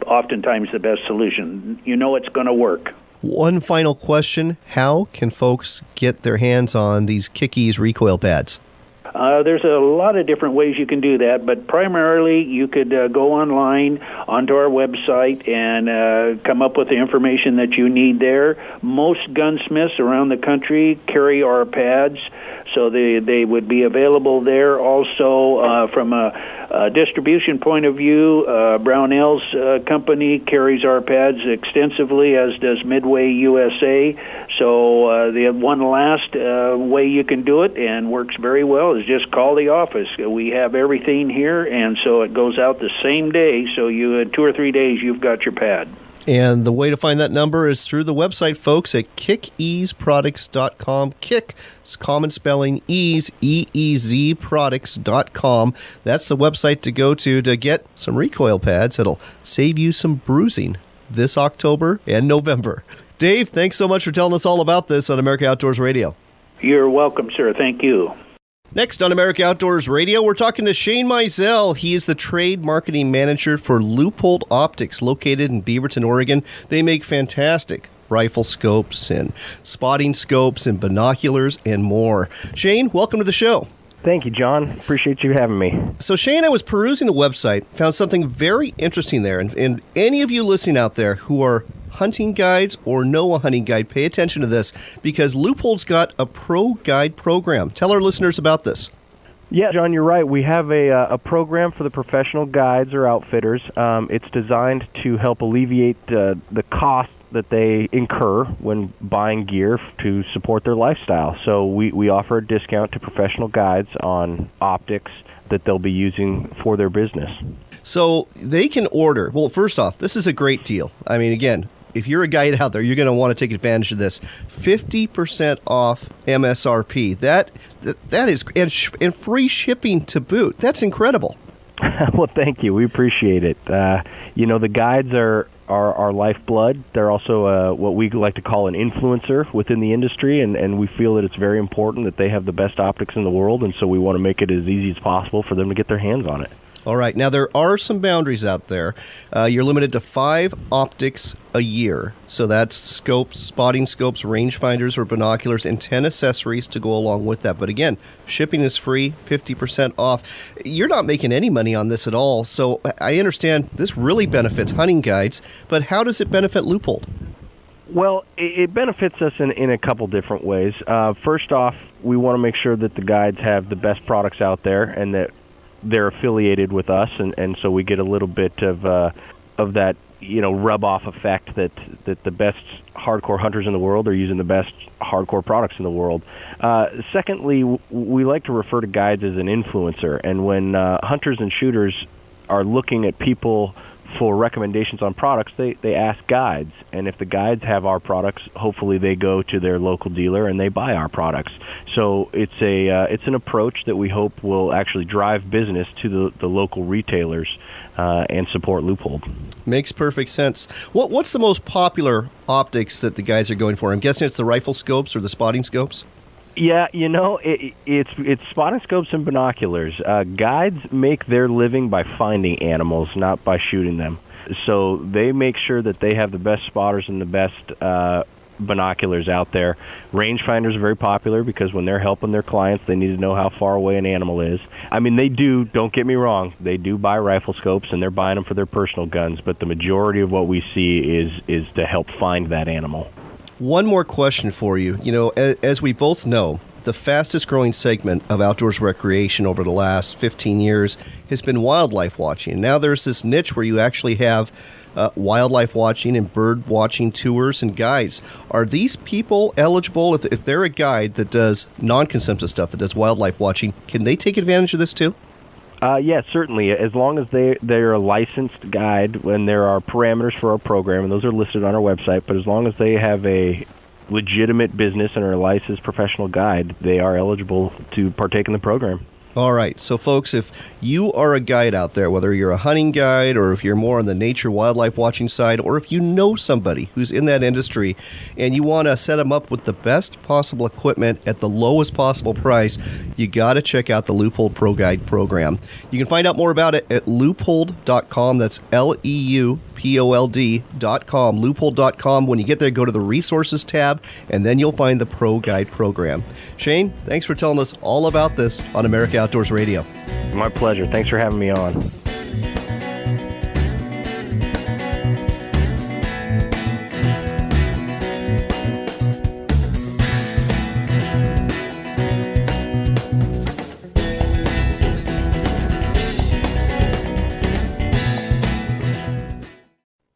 oftentimes the best solution. You know it's going to work. One final question. How can folks get their hands on these kick ease recoil pads? There's a lot of different ways you can do that, but primarily you could go online onto our website and come up with the information that you need there. Most gunsmiths around the country carry our pads, so they would be available there. Also, from a distribution point of view, Brownell's company carries our pads extensively, as does Midway USA. So the one last way you can do it, and works very well, is just call the office. We have everything here, and so it goes out the same day. So you in 2 or 3 days, you've got your pad. And the way to find that number is through the website, folks, at kickeaseproducts.com. Kick is common spelling, ease, E-E-Z, products.com. That's the website to go to get some recoil pads that'll save you some bruising this October and November. Dave, thanks so much for telling us all about this on America Outdoors Radio. You're welcome, sir. Thank you. Next on America Outdoors Radio, we're talking to Shane Mizell. He is the trade marketing manager for Leupold Optics, located in Beaverton, Oregon. They make fantastic rifle scopes and spotting scopes and binoculars and more. Shane, welcome to the show. Thank you, John. Appreciate you having me. So, Shane, I was perusing the website, found something very interesting there. And any of you listening out there who are hunting guides or know a hunting guide, pay attention to this, because Leupold's got a pro guide program. Tell our listeners about this. Yeah, John, you're right. We have a program for the professional guides or outfitters. It's designed to help alleviate the cost that they incur when buying gear to support their lifestyle. So we offer a discount to professional guides on optics that they'll be using for their business. So they can order. Well, first off, this is a great deal. I mean, again, if you're a guide out there, you're going to want to take advantage of this. 50% off MSRP. That is, and free shipping to boot. That's incredible. Well, thank you. We appreciate it. The guides are our lifeblood. They're also what we like to call an influencer within the industry, and we feel that it's very important that they have the best optics in the world, and so we want to make it as easy as possible for them to get their hands on it. All right. Now, there are some boundaries out there. You're limited to 5 optics a year. So that's scopes, spotting scopes, rangefinders, or binoculars, and 10 accessories to go along with that. But again, shipping is free, 50% off. You're not making any money on this at all. So I understand this really benefits hunting guides, but how does it benefit Leupold? Well, it benefits us in a couple different ways. First off, we want to make sure that the guides have the best products out there and that they're affiliated with us, and so we get a little bit of that, rub-off effect that the best hardcore hunters in the world are using the best hardcore products in the world. Secondly, we like to refer to guides as an influencer, and when hunters and shooters are looking at people for recommendations on products, they ask guides, and if the guides have our products, hopefully they go to their local dealer and they buy our products. So it's an approach that we hope will actually drive business to the local retailers and support Leupold. Makes perfect sense. What's the most popular optics that the guys are going for? I'm guessing it's the rifle scopes or the spotting scopes? Yeah, it's spotting scopes and binoculars. Guides make their living by finding animals, not by shooting them. So they make sure that they have the best spotters and the best binoculars out there. Rangefinders are very popular because when they're helping their clients, they need to know how far away an animal is. I mean, don't get me wrong, they do buy rifle scopes and they're buying them for their personal guns, but the majority of what we see is to help find that animal. One more question for you. As we both know, the fastest growing segment of outdoors recreation over the last 15 years has been wildlife watching. Now there's this niche where you actually have wildlife watching and bird watching tours and guides. Are these people eligible, if they're a guide that does non-consumptive stuff, that does wildlife watching, can they take advantage of this too? Yes, certainly. As long as they're a licensed guide, and there are parameters for our program, and those are listed on our website, but as long as they have a legitimate business and are a licensed professional guide, they are eligible to partake in the program. All right. So, folks, if you are a guide out there, whether you're a hunting guide or if you're more on the nature wildlife watching side, or if you know somebody who's in that industry and you want to set them up with the best possible equipment at the lowest possible price, you got to check out the Leupold Pro Guide program. You can find out more about it at leupold.com. That's LEUPOLD.com, leupold.com. When you get there, go to the resources tab, and then you'll find the Pro Guide program. Shane, thanks for telling us all about this on America Outdoors Radio. My pleasure. Thanks for having me on.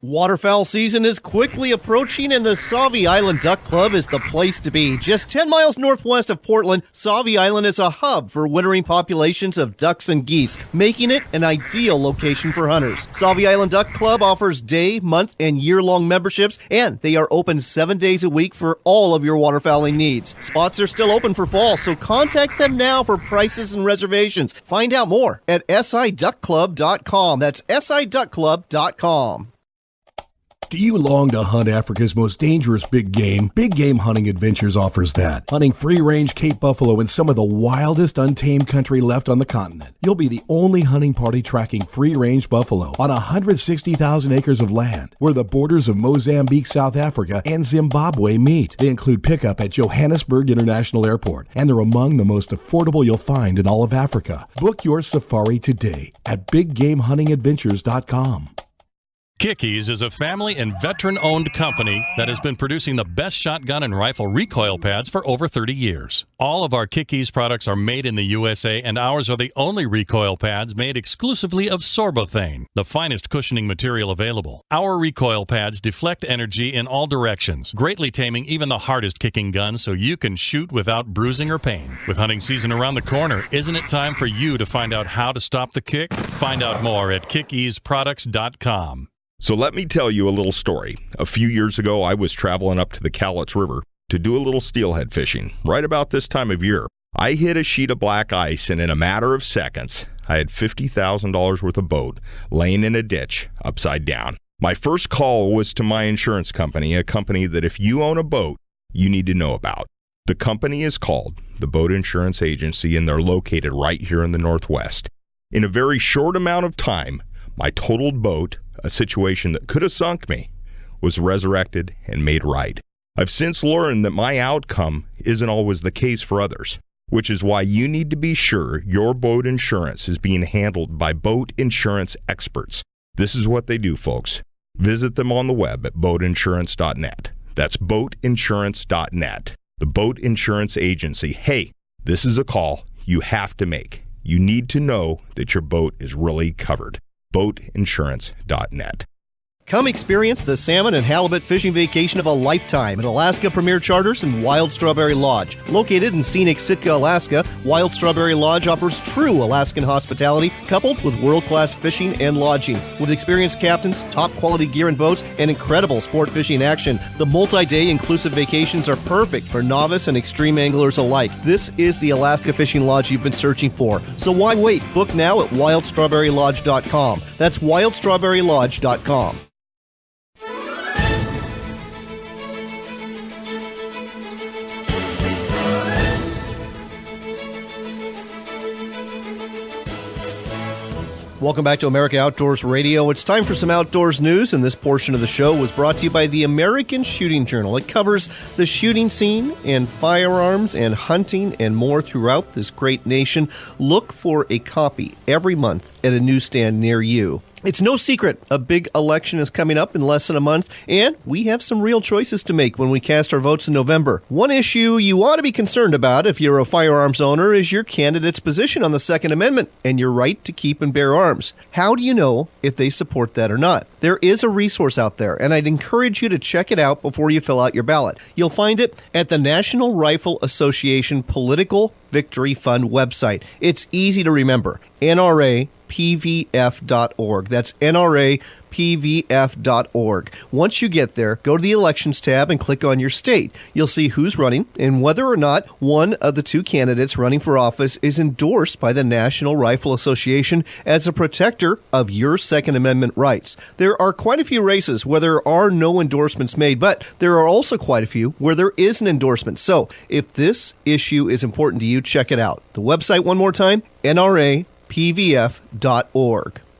Waterfowl season is quickly approaching, and the Sauvie Island Duck Club is the place to be. Just 10 miles northwest of Portland, Sauvie Island is a hub for wintering populations of ducks and geese, making it an ideal location for hunters. Sauvie Island Duck Club offers day, month, and year-long memberships, and they are open 7 days a week for all of your waterfowling needs. Spots are still open for fall, so contact them now for prices and reservations. Find out more at siduckclub.com. That's siduckclub.com. Do you long to hunt Africa's most dangerous big game? Big Game Hunting Adventures offers that. Hunting free-range Cape buffalo in some of the wildest untamed country left on the continent. You'll be the only hunting party tracking free-range buffalo on 160,000 acres of land where the borders of Mozambique, South Africa, and Zimbabwe meet. They include pickup at Johannesburg International Airport, and they're among the most affordable you'll find in all of Africa. Book your safari today at BigGameHuntingAdventures.com. Kickies is a family and veteran-owned company that has been producing the best shotgun and rifle recoil pads for over 30 years. All of our Kickies products are made in the USA, and ours are the only recoil pads made exclusively of sorbothane, the finest cushioning material available. Our recoil pads deflect energy in all directions, greatly taming even the hardest kicking guns so you can shoot without bruising or pain. With hunting season around the corner, isn't it time for you to find out how to stop the kick? Find out more at kickiesproducts.com. So let me tell you a little story. A few years ago, I was traveling up to the Cowlitz River to do a little steelhead fishing. Right about this time of year, I hit a sheet of black ice, and in a matter of seconds, I had $50,000 worth of boat laying in a ditch upside down. My first call was to my insurance company, a company that if you own a boat, you need to know about. The company is called the Boat Insurance Agency, and they're located right here in the Northwest. In a very short amount of time, my totaled boat, a situation that could have sunk me, was resurrected and made right. I've since learned that my outcome isn't always the case for others, which is why you need to be sure your boat insurance is being handled by boat insurance experts. This is what they do, folks. Visit them on the web at boatinsurance.net. That's boatinsurance.net. The Boat Insurance Agency. Hey, this is a call you have to make. You need to know that your boat is really covered. boatinsurance.net. Come experience the salmon and halibut fishing vacation of a lifetime at Alaska Premier Charters and Wild Strawberry Lodge. Located in scenic Sitka, Alaska, Wild Strawberry Lodge offers true Alaskan hospitality coupled with world-class fishing and lodging. With experienced captains, top-quality gear and boats, and incredible sport fishing action, the multi-day inclusive vacations are perfect for novice and extreme anglers alike. This is the Alaska Fishing Lodge you've been searching for. So why wait? Book now at wildstrawberrylodge.com. That's wildstrawberrylodge.com. Welcome back to America Outdoors Radio. It's time for some outdoors news, and this portion of the show was brought to you by the American Shooting Journal. It covers the shooting scene and firearms and hunting and more throughout this great nation. Look for a copy every month at a newsstand near you. It's no secret a big election is coming up in less than a month, and we have some real choices to make when we cast our votes in November. One issue you ought to be concerned about if you're a firearms owner is your candidate's position on the Second Amendment and your right to keep and bear arms. How do you know if they support that or not? There is a resource out there, and I'd encourage you to check it out before you fill out your ballot. You'll find it at the National Rifle Association Political Victory Fund website. It's easy to remember. NRAPVF.org. That's NRAPVF.org. Once you get there, go to the Elections tab and click on your state. You'll see who's running and whether or not one of the two candidates running for office is endorsed by the National Rifle Association as a protector of your Second Amendment rights. There are quite a few races where there are no endorsements made, but there are also quite a few where there is an endorsement. So if this issue is important to you, check it out. The website, one more time, NRAPVF.org.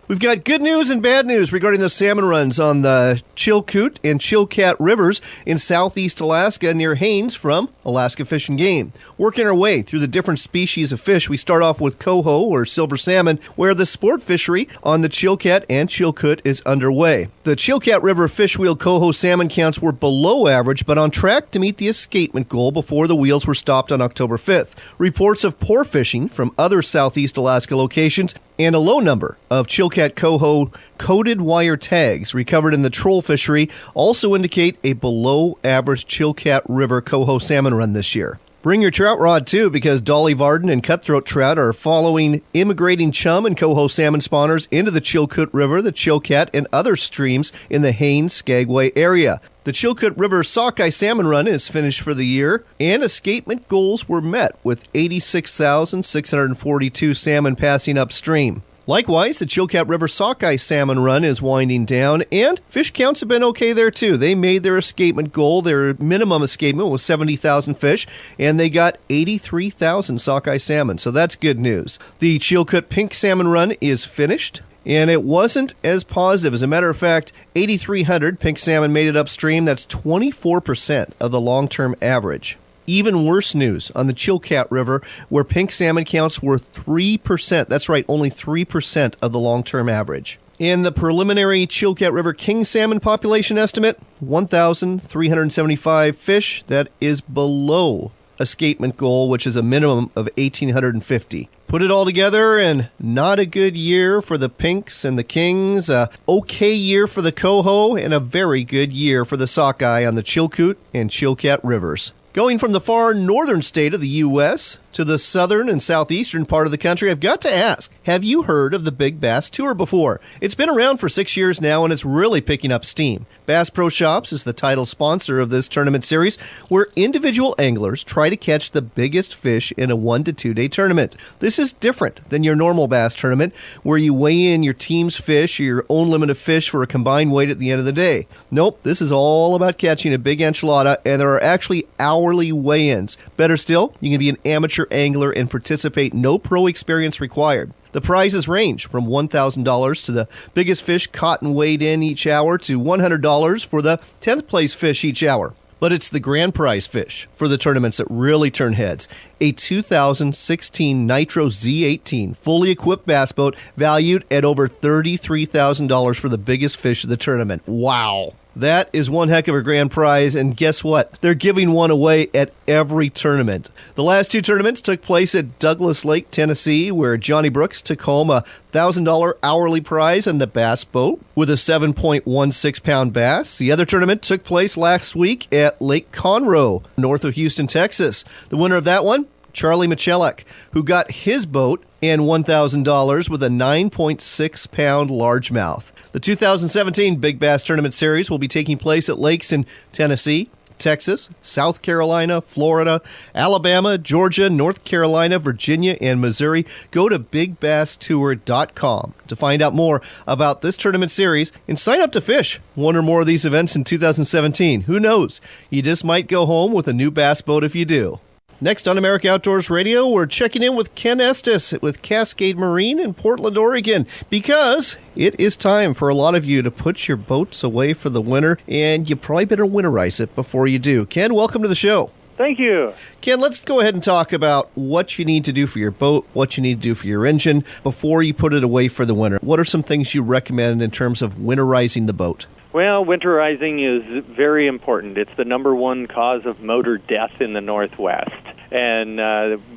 We've got good news and bad news regarding the salmon runs on the Chilkoot and Chilkat rivers in southeast Alaska near Haines from Alaska Fish and Game. Working our way through the different species of fish, we start off with coho or silver salmon, where the sport fishery on the Chilkat and Chilkoot is underway. The Chilkat River fish wheel coho salmon counts were below average, but on track to meet the escapement goal before the wheels were stopped on October 5th. Reports of poor fishing from other southeast Alaska locations and a low number of Chilkat coho coated wire tags recovered in the troll fishery also indicate a below-average Chilkat River coho salmon run this year. Bring your trout rod, too, because Dolly Varden and cutthroat trout are following immigrating chum and coho salmon spawners into the Chilkoot River, the Chilkat, and other streams in the Haines-Skagway area. The Chilkoot River sockeye salmon run is finished for the year, and escapement goals were met with 86,642 salmon passing upstream. Likewise, the Chilkat River sockeye salmon run is winding down, and fish counts have been okay there too. They made their escapement goal. Their minimum escapement was 70,000 fish, and they got 83,000 sockeye salmon, so that's good news. The Chilkoot pink salmon run is finished, and it wasn't as positive. As a matter of fact, 8,300 pink salmon made it upstream. That's 24% of the long-term average. Even worse news on the Chilkat River, where pink salmon counts were 3%. That's right, only 3% of the long-term average. In the preliminary Chilkat River king salmon population estimate, 1,375 fish. That is below escapement goal, which is a minimum of 1,850. Put it all together, and not a good year for the pinks and the kings, a okay year for the coho, and a very good year for the sockeye on the Chilkoot and Chilkat rivers. Going from the far northern state of the U.S. to the southern and southeastern part of the country, I've got to ask, have you heard of the Big Bass Tour before? It's been around for 6 years now, and it's really picking up steam. Bass Pro Shops is the title sponsor of this tournament series, where individual anglers try to catch the biggest fish in a 1 to 2 day tournament. This is different than your normal bass tournament, where you weigh in your team's fish or your own limit of fish for a combined weight at the end of the day. Nope, this is all about catching a big enchilada, and there are actually hourly weigh-ins. Better still, you can be an amateur amateur angler and participate, no pro experience required. The prizes range from $1,000 to the biggest fish caught and weighed in each hour to $100 for the 10th place fish each hour. But it's the grand prize fish for the tournaments that really turn heads. A 2016 Nitro Z18 fully equipped bass boat valued at over $33,000 for the biggest fish of the tournament. Wow. That is one heck of a grand prize, and guess what? They're giving one away at every tournament. The last two tournaments took place at Douglas Lake, Tennessee, where Johnny Brooks took home a $1,000 hourly prize on the bass boat with a 7.16-pound bass. The other tournament took place last week at Lake Conroe, north of Houston, Texas. The winner of that one, Charlie Michalek, who got his boat and $1,000 with a 9.6-pound largemouth. The 2017 Big Bass Tournament Series will be taking place at lakes in Tennessee, Texas, South Carolina, Florida, Alabama, Georgia, North Carolina, Virginia, and Missouri. Go to BigBassTour.com to find out more about this tournament series and sign up to fish one or more of these events in 2017. Who knows? You just might go home with a new bass boat if you do. Next on America Outdoors Radio, we're checking in with Ken Estes with Cascade Marine in Portland, Oregon, because it is time for a lot of you to put your boats away for the winter, and you probably better winterize it before you do. Ken, welcome to the show. Thank you. Ken, let's go ahead and talk about what you need to do for your boat, what you need to do for your engine before you put it away for the winter. What are some things you recommend in terms of winterizing the boat? Well, winterizing is very important. It's the number one cause of motor death in the Northwest. And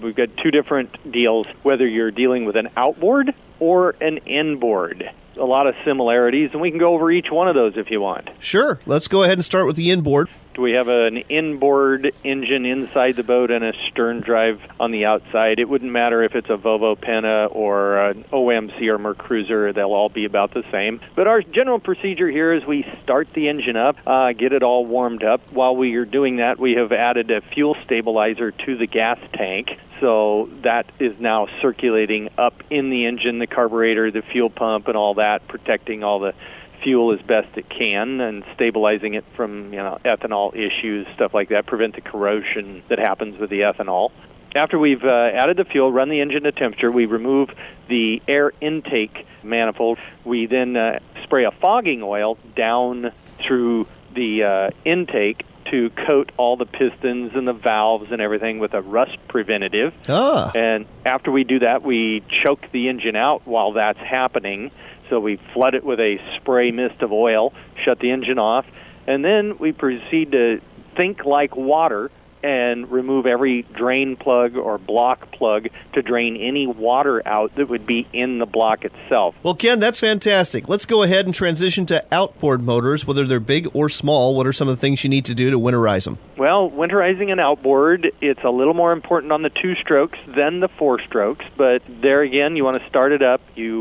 we've got two different deals, whether you're dealing with an outboard or an inboard. A lot of similarities, and we can go over each one of those if you want. Sure. Let's go ahead and start with the inboard. We have an inboard engine inside the boat and a stern drive on the outside. It wouldn't matter if it's a Volvo Penta or an OMC or Mercruiser. They'll all be about the same. But our general procedure here is we start the engine up, get it all warmed up. While we are doing that, we have added a fuel stabilizer to the gas tank. So that is now circulating up in the engine, the carburetor, the fuel pump, and all that, protecting all the fuel as best it can and stabilizing it from ethanol issues, stuff like that, prevent the corrosion that happens with the ethanol. After we've added the fuel, run the engine to temperature, we remove the air intake manifold. We then spray a fogging oil down through the intake to coat all the pistons and the valves and everything with a rust preventative. And after we do that, we choke the engine out while that's happening. So we flood it with a spray mist of oil, shut the engine off, and then we proceed to think like water and remove every drain plug or block plug to drain any water out that would be in the block itself. Well, Ken, that's fantastic. Let's go ahead and transition to outboard motors, whether they're big or small. What are some of the things you need to do to winterize them? Well, winterizing an outboard, it's a little more important on the 2 strokes than the 4 strokes, but there again, you want to start it up. You